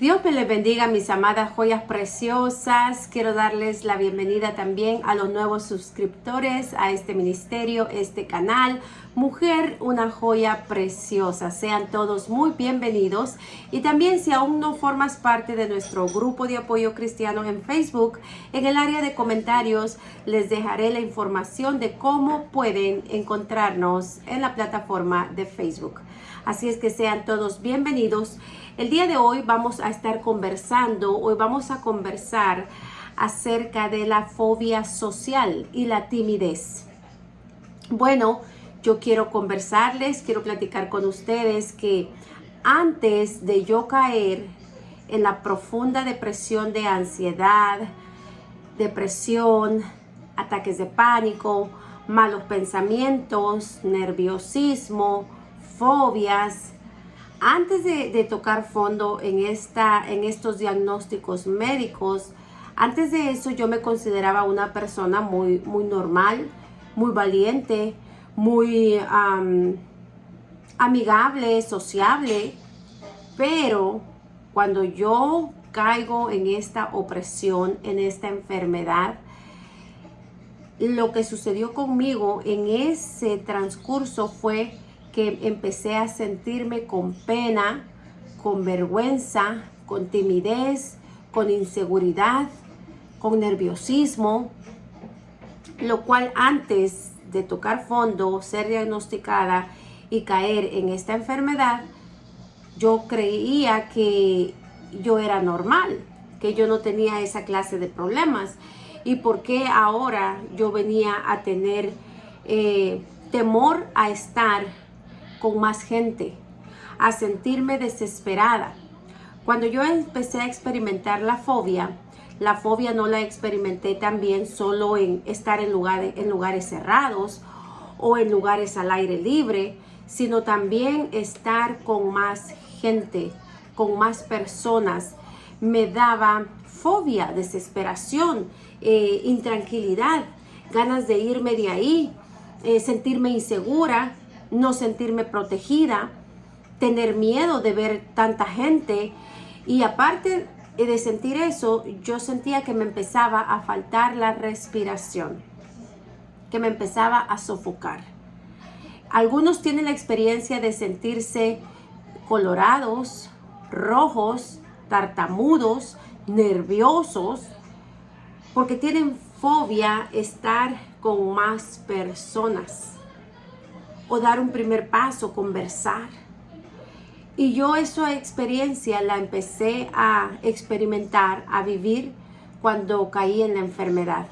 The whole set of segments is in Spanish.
Dios me les bendiga, mis amadas joyas preciosas. Quiero darles la bienvenida también a los nuevos suscriptores a este ministerio, este canal. Mujer, una joya preciosa. Sean todos muy bienvenidos. Y también, si aún no formas parte de nuestro grupo de apoyo cristiano en Facebook, en el área de comentarios les dejaré la información de cómo pueden encontrarnos en la plataforma de Facebook. Así es que sean todos bienvenidos. El día de hoy vamos a estar conversando, hoy vamos a conversar acerca de la fobia social y la timidez. Bueno, yo quiero conversarles, quiero platicar con ustedes que antes de yo caer en la profunda depresión de ansiedad, depresión, ataques de pánico, malos pensamientos, nerviosismo, fobias, antes de tocar fondo en estos diagnósticos médicos, antes de eso yo me consideraba una persona muy normal, muy valiente, muy amigable, sociable, pero cuando yo caigo en esta opresión, en esta enfermedad, lo que sucedió conmigo en ese transcurso fue que empecé a sentirme con pena, con vergüenza, con timidez, con inseguridad, con nerviosismo, lo cual antes de tocar fondo, ser diagnosticada y caer en esta enfermedad, yo creía que yo era normal, que yo no tenía esa clase de problemas. ¿Y por qué ahora yo venía a tener temor a estar con más gente, a sentirme desesperada? Cuando yo empecé a experimentar la fobia no la experimenté también solo en estar en lugares cerrados o en lugares al aire libre, sino también estar con más gente, con más personas. Me daba fobia, desesperación, intranquilidad, ganas de irme de ahí, sentirme insegura, no sentirme protegida, tener miedo de ver tanta gente. Y aparte de sentir eso, yo sentía que me empezaba a faltar la respiración, que me empezaba a sofocar. Algunos tienen la experiencia de sentirse colorados, rojos, tartamudos, nerviosos, porque tienen fobia estar con más personas o dar un primer paso, conversar. Y yo esa experiencia la empecé a experimentar, a vivir cuando caí en la enfermedad.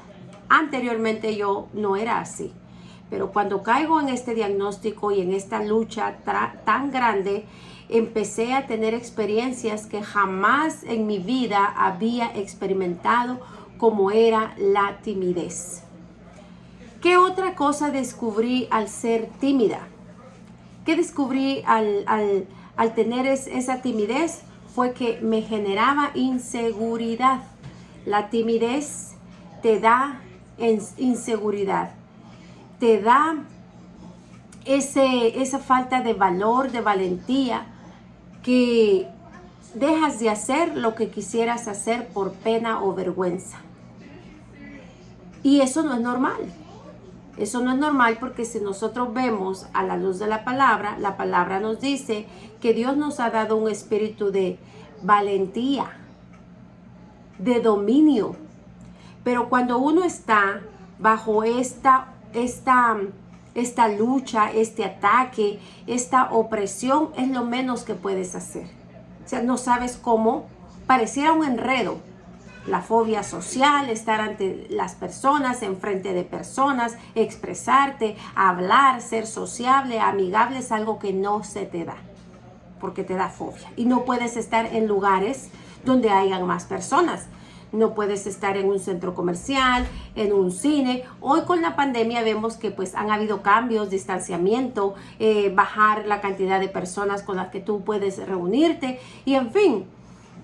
Anteriormente yo no era así, pero cuando caigo en este diagnóstico y en esta lucha tan grande, empecé a tener experiencias que jamás en mi vida había experimentado, como era la timidez. ¿Qué otra cosa descubrí al ser tímida? ¿Qué descubrí al tener esa timidez? Fue que me generaba inseguridad. La timidez te da inseguridad, te da esa falta de valor, de valentía, que dejas de hacer lo que quisieras hacer por pena o vergüenza. Y eso no es normal. Eso no es normal, porque si nosotros vemos a la luz de la palabra nos dice que Dios nos ha dado un espíritu de valentía, de dominio. Pero cuando uno está bajo esta lucha, este ataque, esta opresión, es lo menos que puedes hacer. O sea, no sabes cómo, pareciera un enredo. La fobia social, estar ante las personas, enfrente de personas, expresarte, hablar, ser sociable, amigable, es algo que no se te da, porque te da fobia. Y no puedes estar en lugares donde hayan más personas. No puedes estar en un centro comercial, en un cine. Hoy con la pandemia vemos que pues han habido cambios, distanciamiento, bajar la cantidad de personas con las que tú puedes reunirte y en fin.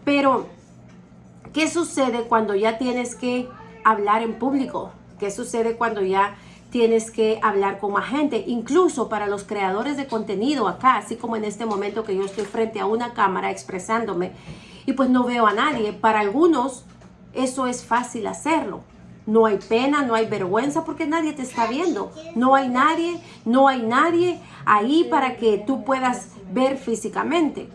Pero ¿qué sucede cuando ya tienes que hablar en público? ¿Qué sucede cuando ya tienes que hablar con más gente? Incluso para los creadores de contenido acá, así como en este momento que yo estoy frente a una cámara expresándome, y pues no veo a nadie. Para algunos eso es fácil hacerlo. No hay pena, no hay vergüenza porque nadie te está viendo. No hay nadie ahí para que tú puedas ver físicamente.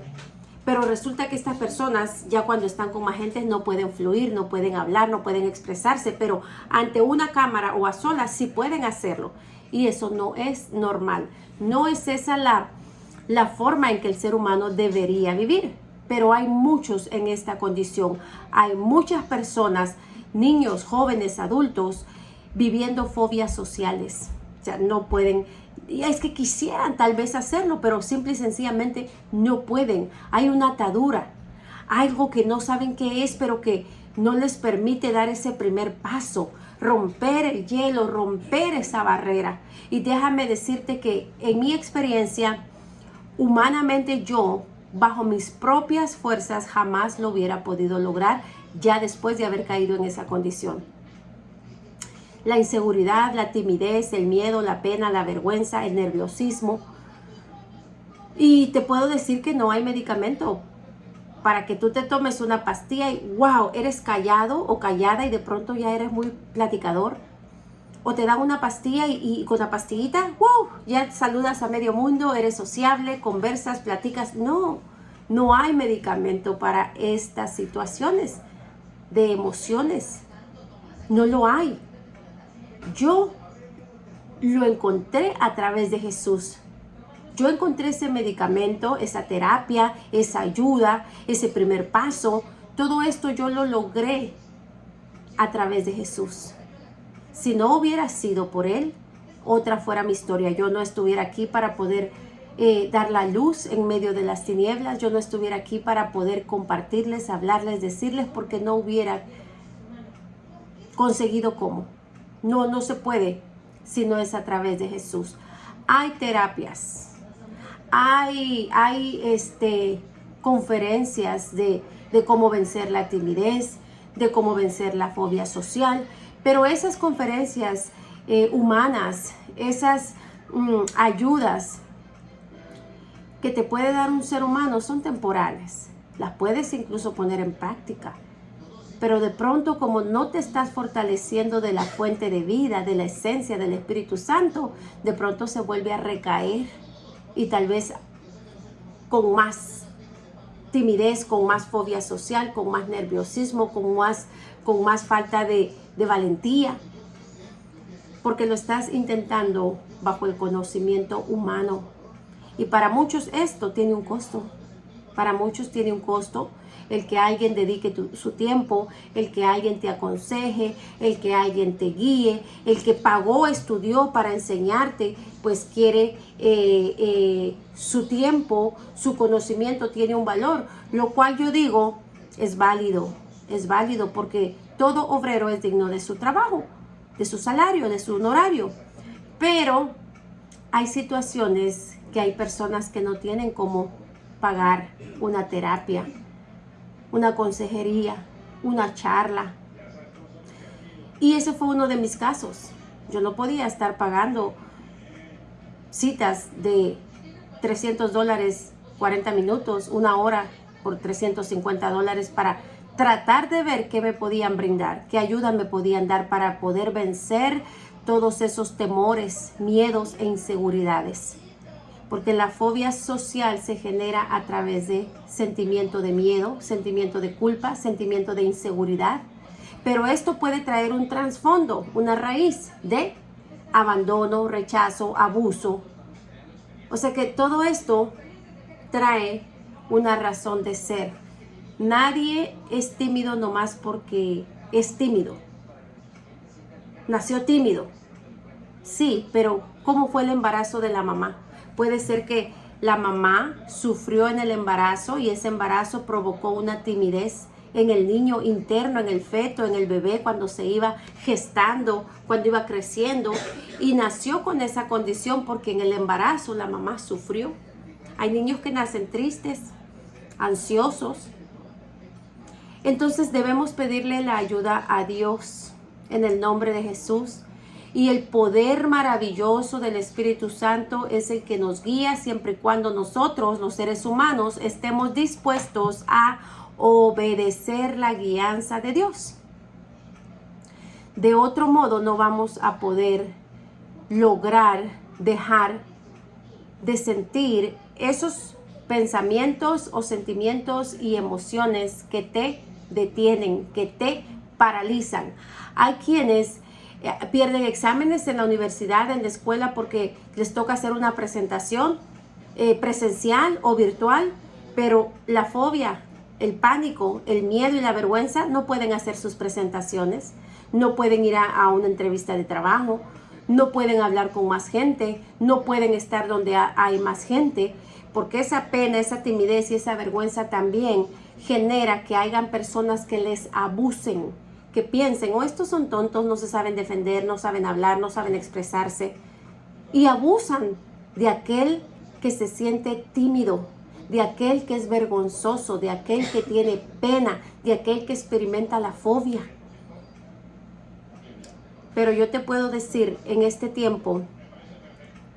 Pero resulta que estas personas ya cuando están con más gente no pueden fluir, no pueden hablar, no pueden expresarse, pero ante una cámara o a solas sí pueden hacerlo. Y eso no es normal. No es esa la forma en que el ser humano debería vivir. Pero hay muchos en esta condición. Hay muchas personas, niños, jóvenes, adultos, viviendo fobias sociales. O sea, no pueden, y es que quisieran tal vez hacerlo, pero simple y sencillamente no pueden. Hay una atadura, algo que no saben qué es, pero que no les permite dar ese primer paso, romper el hielo, romper esa barrera. Y déjame decirte que en mi experiencia, humanamente yo, bajo mis propias fuerzas, jamás lo hubiera podido lograr ya después de haber caído en esa condición. La inseguridad, la timidez, el miedo, la pena, la vergüenza, el nerviosismo. Y te puedo decir que no hay medicamento para que tú te tomes una pastilla y wow, eres callado o callada y de pronto ya eres muy platicador. O te dan una pastilla y con la pastillita, wow, ya saludas a medio mundo, eres sociable, conversas, platicas. No, no hay medicamento para estas situaciones de emociones. No lo hay. Yo lo encontré a través de Jesús. Yo encontré ese medicamento, esa terapia, esa ayuda, ese primer paso. Todo esto yo lo logré a través de Jesús. Si no hubiera sido por Él, otra fuera mi historia. Yo no estuviera aquí para poder dar la luz en medio de las tinieblas. Yo no estuviera aquí para poder compartirles, hablarles, decirles, porque no hubiera conseguido cómo. No se puede si no es a través de Jesús. Hay terapias, hay conferencias de cómo vencer la timidez, de cómo vencer la fobia social, pero esas conferencias humanas, esas ayudas que te puede dar un ser humano son temporales. Las puedes incluso poner en práctica. Pero de pronto, como no te estás fortaleciendo de la fuente de vida, de la esencia del Espíritu Santo, de pronto se vuelve a recaer y tal vez con más timidez, con más fobia social, con más nerviosismo, con más falta de valentía, porque lo estás intentando bajo el conocimiento humano. Y para muchos esto tiene un costo. Para muchos tiene un costo el que alguien dedique su tiempo, el que alguien te aconseje, el que alguien te guíe, el que pagó, estudió para enseñarte, pues quiere su tiempo, su conocimiento tiene un valor, lo cual yo digo es válido porque todo obrero es digno de su trabajo, de su salario, de su honorario, pero hay situaciones que hay personas que no tienen cómo pagar una terapia, una consejería, una charla. Y ese fue uno de mis casos. Yo no podía estar pagando citas de $300, 40 minutos, una hora por $350 para tratar de ver qué me podían brindar, qué ayuda me podían dar para poder vencer todos esos temores, miedos e inseguridades. Porque la fobia social se genera a través de sentimiento de miedo, sentimiento de culpa, sentimiento de inseguridad. Pero esto puede traer un trasfondo, una raíz de abandono, rechazo, abuso. O sea que todo esto trae una razón de ser. Nadie es tímido nomás porque es tímido. Nació tímido. Sí, pero ¿cómo fue el embarazo de la mamá? Puede ser que la mamá sufrió en el embarazo y ese embarazo provocó una timidez en el niño interno, en el feto, en el bebé, cuando se iba gestando, cuando iba creciendo, y nació con esa condición porque en el embarazo la mamá sufrió. Hay niños que nacen tristes, ansiosos. Entonces debemos pedirle la ayuda a Dios en el nombre de Jesús Y el poder maravilloso del Espíritu Santo es el que nos guía siempre y cuando nosotros, los seres humanos, estemos dispuestos a obedecer la guianza de Dios. De otro modo no vamos a poder lograr dejar de sentir esos pensamientos o sentimientos y emociones que te detienen, que te paralizan. Hay quienes pierden exámenes en la universidad, en la escuela, porque les toca hacer una presentación presencial o virtual, pero la fobia, el pánico, el miedo y la vergüenza no pueden hacer sus presentaciones, no pueden ir a una entrevista de trabajo, no pueden hablar con más gente, no pueden estar donde hay más gente, porque esa pena, esa timidez y esa vergüenza también genera que hayan personas que les abusen, que piensen, estos son tontos, no se saben defender, no saben hablar, no saben expresarse, y abusan de aquel que se siente tímido, de aquel que es vergonzoso, de aquel que tiene pena, de aquel que experimenta la fobia. Pero yo te puedo decir en este tiempo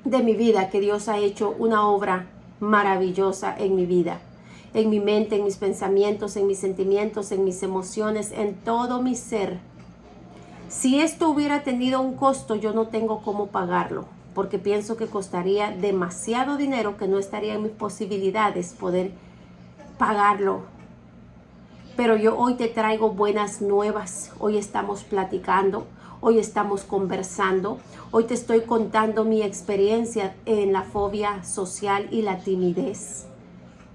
de mi vida que Dios ha hecho una obra maravillosa en mi vida, en mi mente, en mis pensamientos, en mis sentimientos, en mis emociones, en todo mi ser. Si esto hubiera tenido un costo, yo no tengo cómo pagarlo, porque pienso que costaría demasiado dinero que no estaría en mis posibilidades poder pagarlo. Pero yo hoy te traigo buenas nuevas. Hoy estamos platicando, hoy estamos conversando, hoy te estoy contando mi experiencia en la fobia social y la timidez.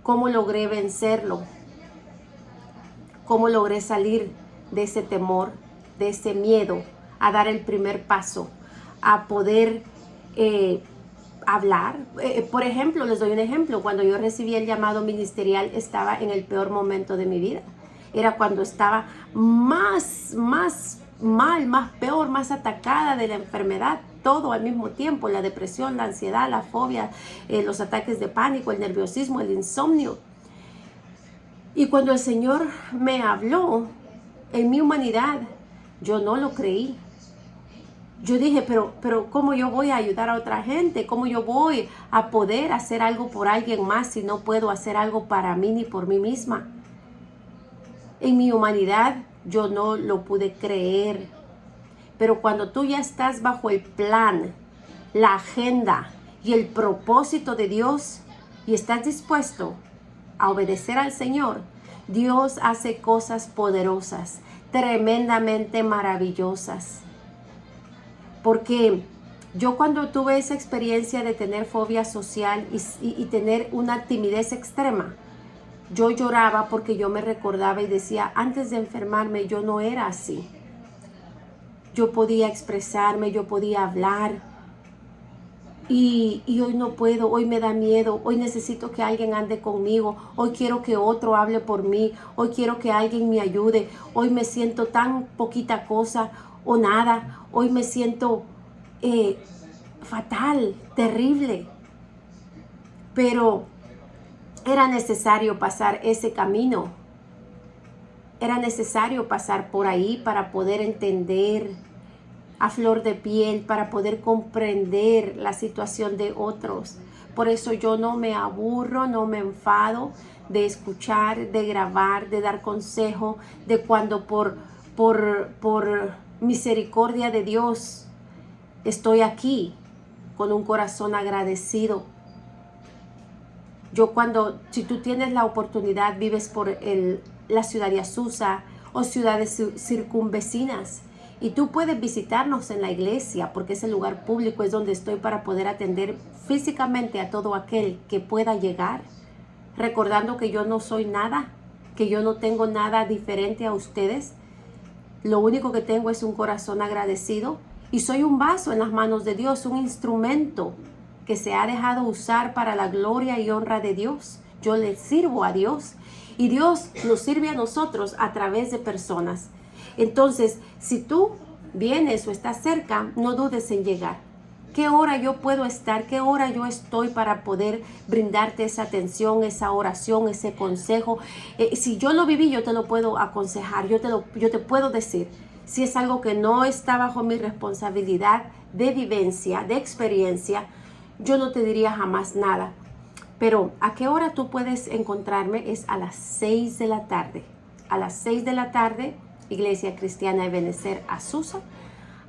Cómo logré vencerlo, cómo logré salir de ese temor, de ese miedo, a dar el primer paso, a poder hablar. Por ejemplo, les doy un ejemplo. Cuando yo recibí el llamado ministerial, estaba en el peor momento de mi vida. Era cuando estaba más mal, más peor, más atacada de la enfermedad, todo al mismo tiempo, la depresión, la ansiedad, la fobia, los ataques de pánico, el nerviosismo, el insomnio. Y cuando el Señor me habló en mi humanidad, yo no lo creí. Yo dije, pero ¿cómo yo voy a ayudar a otra gente? ¿Cómo yo voy a poder hacer algo por alguien más si no puedo hacer algo para mí ni por mí misma? En mi humanidad yo no lo pude creer. Pero cuando tú ya estás bajo el plan, la agenda y el propósito de Dios y estás dispuesto a obedecer al Señor, Dios hace cosas poderosas, tremendamente maravillosas. Porque yo cuando tuve esa experiencia de tener fobia social y tener una timidez extrema, yo lloraba porque yo me recordaba y decía, antes de enfermarme yo no era así. Yo podía expresarme, yo podía hablar. Y hoy no puedo, hoy me da miedo, hoy necesito que alguien ande conmigo, hoy quiero que otro hable por mí, hoy quiero que alguien me ayude, hoy me siento tan poquita cosa o nada, hoy me siento fatal, terrible. Pero era necesario pasar ese camino. Era necesario pasar por ahí para poder entender a flor de piel, para poder comprender la situación de otros. Por eso yo no me aburro, no me enfado de escuchar, de grabar, de dar consejo, de cuando por misericordia de Dios estoy aquí con un corazón agradecido. Si tú tienes la oportunidad, vives por la ciudad de Azusa o ciudades circunvecinas, y tú puedes visitarnos en la iglesia, porque ese lugar público es donde estoy para poder atender físicamente a todo aquel que pueda llegar, recordando que yo no soy nada, que yo no tengo nada diferente a ustedes. Lo único que tengo es un corazón agradecido y soy un vaso en las manos de Dios, un instrumento que se ha dejado usar para la gloria y honra de Dios. Yo le sirvo a Dios y Dios nos sirve a nosotros a través de personas. Entonces, si tú vienes o estás cerca, no dudes en llegar. ¿Qué hora yo puedo estar? ¿Qué hora yo estoy para poder brindarte esa atención, esa oración, ese consejo? Si yo lo viví, yo te lo puedo aconsejar, yo te puedo decir. Si es algo que no está bajo mi responsabilidad de vivencia, de experiencia, yo no te diría jamás nada. Pero ¿a qué hora tú puedes encontrarme? Es a las 6 de la tarde. A las 6 de la tarde, Iglesia Cristiana Ebenezer Azusa.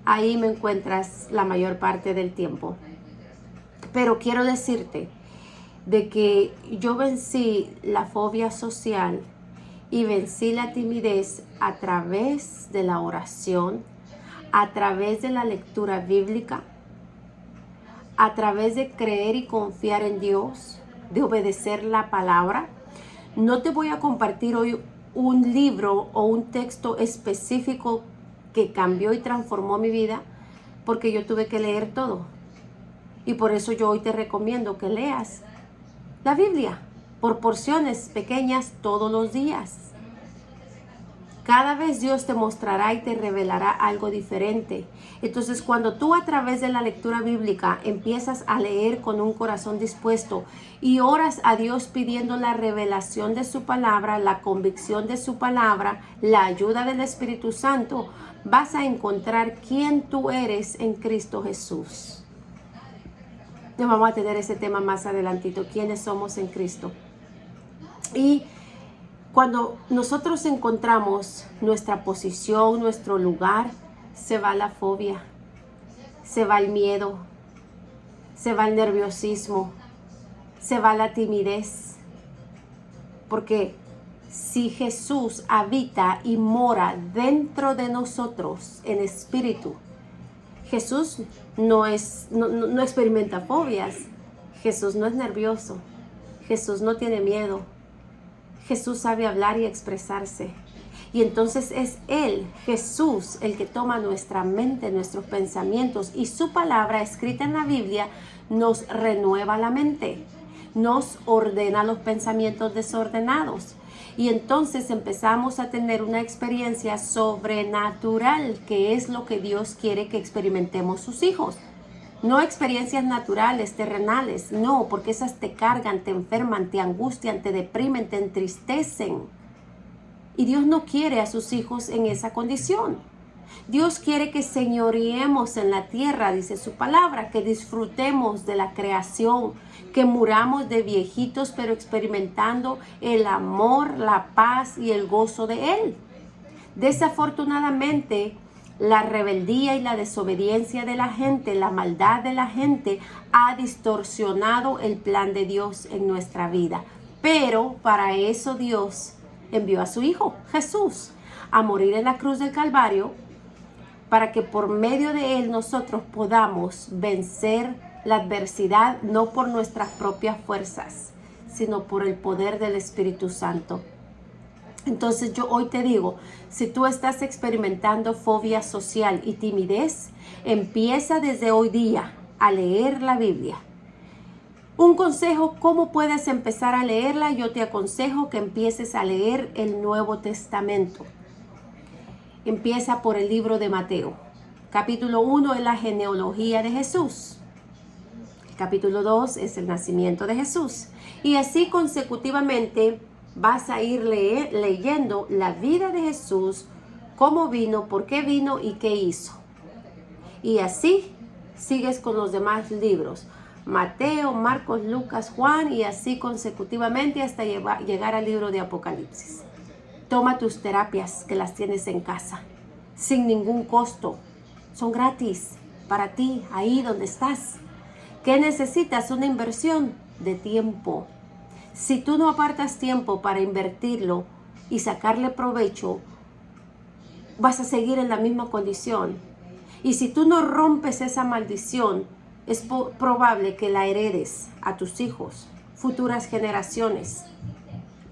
Ahí me encuentras la mayor parte del tiempo. Pero quiero decirte de que yo vencí la fobia social y vencí la timidez a través de la oración, a través de la lectura bíblica, a través de creer y confiar en Dios, de obedecer la palabra. No te voy a compartir hoy un libro o un texto específico que cambió y transformó mi vida, porque yo tuve que leer todo. Y por eso yo hoy te recomiendo que leas la Biblia por porciones pequeñas todos los días. Cada vez Dios te mostrará y te revelará algo diferente. Entonces, cuando tú a través de la lectura bíblica empiezas a leer con un corazón dispuesto y oras a Dios pidiendo la revelación de su palabra, la convicción de su palabra, la ayuda del Espíritu Santo, vas a encontrar quién tú eres en Cristo Jesús. Nos vamos a tener ese tema más adelantito, quiénes somos en Cristo. Y cuando nosotros encontramos nuestra posición, nuestro lugar, se va la fobia, se va el miedo, se va el nerviosismo, se va la timidez. Porque si Jesús habita y mora dentro de nosotros en espíritu, Jesús no experimenta fobias, Jesús no es nervioso, Jesús no tiene miedo. Jesús sabe hablar y expresarse. Y entonces es Él, Jesús, el que toma nuestra mente, nuestros pensamientos, y su palabra escrita en la Biblia nos renueva la mente, nos ordena los pensamientos desordenados. Y entonces empezamos a tener una experiencia sobrenatural, que es lo que Dios quiere que experimentemos sus hijos. No experiencias naturales, terrenales, no, porque esas te cargan, te enferman, te angustian, te deprimen, te entristecen. Y Dios no quiere a sus hijos en esa condición. Dios quiere que señoreemos en la tierra, dice su palabra, que disfrutemos de la creación, que muramos de viejitos, pero experimentando el amor, la paz y el gozo de Él. Desafortunadamente, la rebeldía y la desobediencia de la gente, la maldad de la gente ha distorsionado el plan de Dios en nuestra vida. Pero para eso Dios envió a su Hijo, Jesús, a morir en la cruz del Calvario, para que por medio de Él nosotros podamos vencer la adversidad, no por nuestras propias fuerzas, sino por el poder del Espíritu Santo. Entonces yo hoy te digo, si tú estás experimentando fobia social y timidez, empieza desde hoy día a leer la Biblia. Un consejo, ¿cómo puedes empezar a leerla? Yo te aconsejo que empieces a leer el Nuevo Testamento. Empieza por el libro de Mateo. Capítulo 1 es la genealogía de Jesús. Capítulo 2 es el nacimiento de Jesús. Y así consecutivamente vas a ir leyendo la vida de Jesús, cómo vino, por qué vino y qué hizo. Y así sigues con los demás libros. Mateo, Marcos, Lucas, Juan, y así consecutivamente hasta llegar al libro de Apocalipsis. Toma tus terapias que las tienes en casa, sin ningún costo. Son gratis para ti, ahí donde estás. ¿Qué necesitas? Una inversión de tiempo. Si tú no apartas tiempo para invertirlo y sacarle provecho, vas a seguir en la misma condición. Y si tú no rompes esa maldición, es probable que la heredes a tus hijos, futuras generaciones.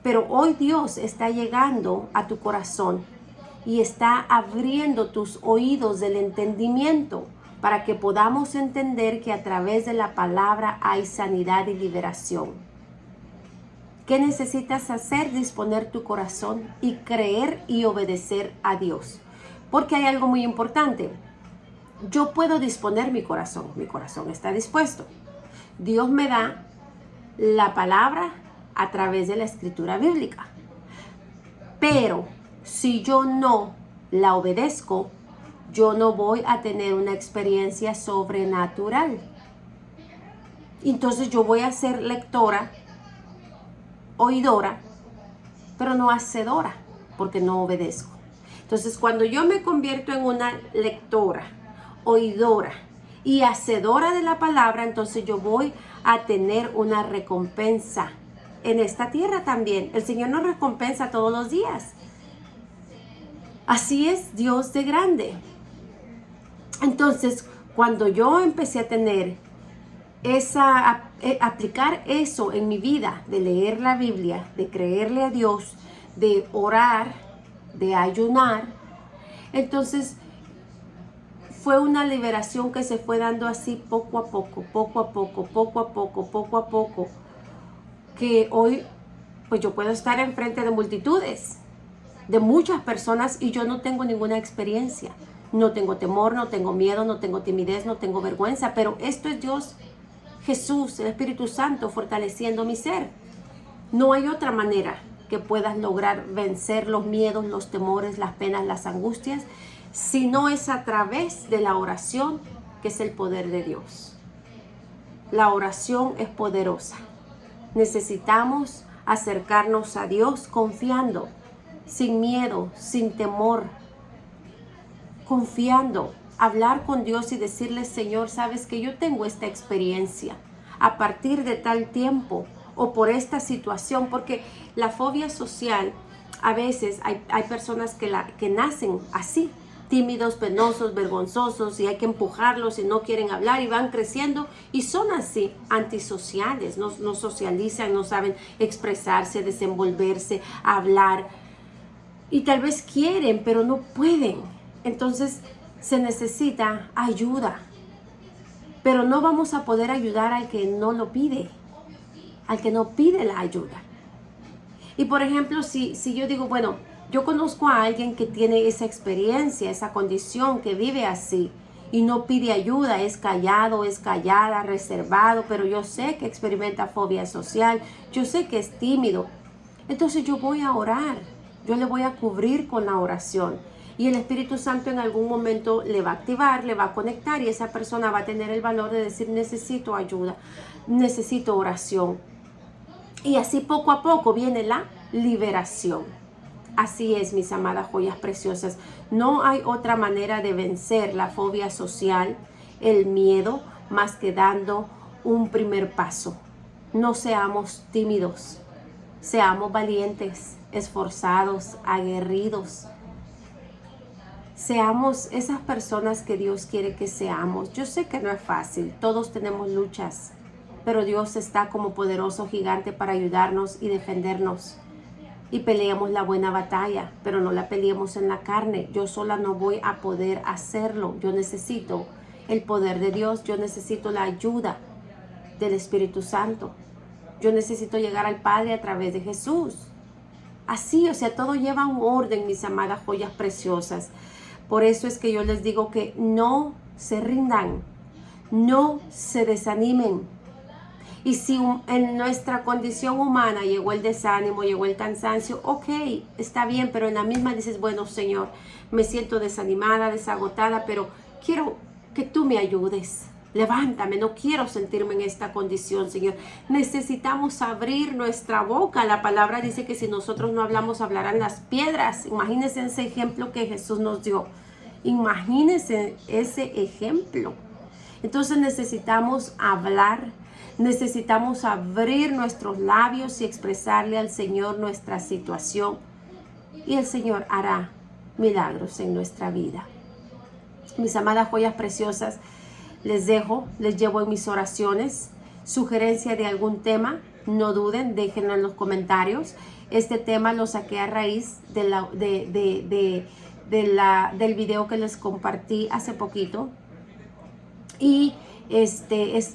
Pero hoy Dios está llegando a tu corazón y está abriendo tus oídos del entendimiento para que podamos entender que a través de la palabra hay sanidad y liberación. ¿Qué necesitas hacer? Disponer tu corazón y creer y obedecer a Dios. Porque hay algo muy importante. Yo puedo disponer mi corazón está dispuesto. Dios me da la palabra a través de la escritura bíblica. Pero si yo no la obedezco, yo no voy a tener una experiencia sobrenatural. Entonces yo voy a ser lectora, oidora, pero no hacedora, porque no obedezco. Entonces cuando yo me convierto en una lectora, oidora y hacedora de la palabra, entonces yo voy a tener una recompensa en esta tierra también. El Señor nos recompensa todos los días. Así es Dios de grande. Entonces, cuando yo empecé a tener aplicar eso en mi vida, de leer la Biblia, de creerle a Dios, de orar, de ayunar, entonces fue una liberación que se fue dando así poco a poco, que hoy pues yo puedo estar enfrente de multitudes, de muchas personas, y yo no tengo ninguna experiencia. No tengo temor, no tengo miedo, no tengo timidez, no tengo vergüenza, pero esto es Dios, Jesús, el Espíritu Santo fortaleciendo mi ser. No hay otra manera que puedas lograr vencer los miedos, los temores, las penas, las angustias, si no es a través de la oración, que es el poder de Dios. La oración es poderosa. Necesitamos acercarnos a Dios confiando, sin miedo, sin temor, confiando, hablar con Dios y decirle: Señor, sabes que yo tengo esta experiencia a partir de tal tiempo o por esta situación, porque la fobia social, a veces hay personas que nacen así, tímidos, penosos, vergonzosos, y hay que empujarlos y no quieren hablar y van creciendo y son así, antisociales, no socializan, no saben expresarse, desenvolverse, hablar, y tal vez quieren pero no pueden. Entonces se necesita ayuda, pero no vamos a poder ayudar al que no lo pide, al que no pide la ayuda. Y por ejemplo, si yo digo, bueno, yo conozco a alguien que tiene esa experiencia, esa condición, que vive así y no pide ayuda, es callado, es callada, reservado, pero yo sé que experimenta fobia social, yo sé que es tímido. Entonces yo voy a orar, yo le voy a cubrir con la oración. Y el Espíritu Santo en algún momento le va a activar, le va a conectar, y esa persona va a tener el valor de decir: necesito ayuda, necesito oración. Y así poco a poco viene la liberación. Así es, mis amadas joyas preciosas. No hay otra manera de vencer la fobia social, el miedo, más que dando un primer paso. No seamos tímidos, seamos valientes, esforzados, aguerridos. Seamos esas personas que Dios quiere que seamos. Yo sé que no es fácil, todos tenemos luchas, pero Dios está como poderoso gigante para ayudarnos y defendernos. Y peleamos la buena batalla, pero no la peleemos en la carne. Yo sola no voy a poder hacerlo. Yo necesito el poder de Dios, yo necesito la ayuda del Espíritu Santo. Yo necesito llegar al Padre a través de Jesús. Así, o sea, todo lleva un orden, mis amadas joyas preciosas. Por eso es que yo les digo que no se rindan, no se desanimen. Y si en nuestra condición humana llegó el desánimo, llegó el cansancio, ok, está bien, pero en la misma dices: bueno, Señor, me siento desanimada, desagotada, pero quiero que tú me ayudes. Levántame, no quiero sentirme en esta condición, Señor. Necesitamos abrir nuestra boca. La palabra dice que si nosotros no hablamos, hablarán las piedras. Imagínense ese ejemplo que Jesús nos dio. Imagínense ese ejemplo. Entonces necesitamos hablar, necesitamos abrir nuestros labios y expresarle al Señor nuestra situación. Y el Señor hará milagros en nuestra vida. Mis amadas joyas preciosas, les llevo en mis oraciones. Sugerencia de algún tema, no duden, déjenlo en los comentarios. Este tema lo saqué a raíz del video que les compartí hace poquito. Y es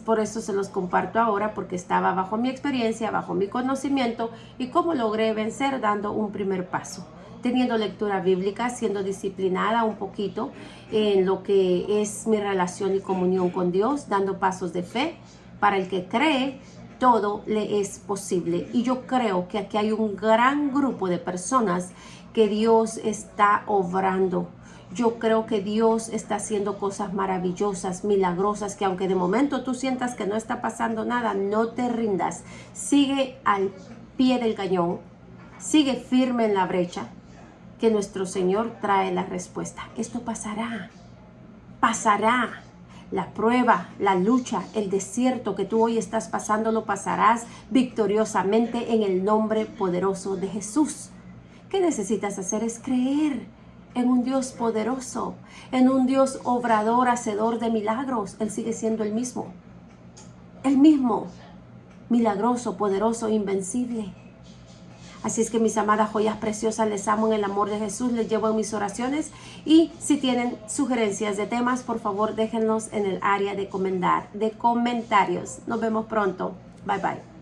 por eso se los comparto ahora, porque estaba bajo mi experiencia, bajo mi conocimiento, y cómo logré vencer dando un primer paso. Teniendo lectura bíblica, siendo disciplinada un poquito en lo que es mi relación y comunión con Dios, dando pasos de fe para el que cree, todo le es posible. Y yo creo que aquí hay un gran grupo de personas que Dios está obrando. Yo creo que Dios está haciendo cosas maravillosas, milagrosas, que aunque de momento tú sientas que no está pasando nada, no te rindas. Sigue al pie del cañón, sigue firme en la brecha, que nuestro Señor trae la respuesta. Esto pasará, pasará. La prueba, la lucha, el desierto que tú hoy estás pasando, lo pasarás victoriosamente en el nombre poderoso de Jesús. ¿Qué necesitas hacer? Es creer en un Dios poderoso, en un Dios obrador, hacedor de milagros. Él sigue siendo el mismo, milagroso, poderoso, invencible. Así es que, mis amadas joyas preciosas, les amo en el amor de Jesús, les llevo en mis oraciones, y si tienen sugerencias de temas, por favor déjenlos en el área de comentarios. Nos vemos pronto. Bye bye.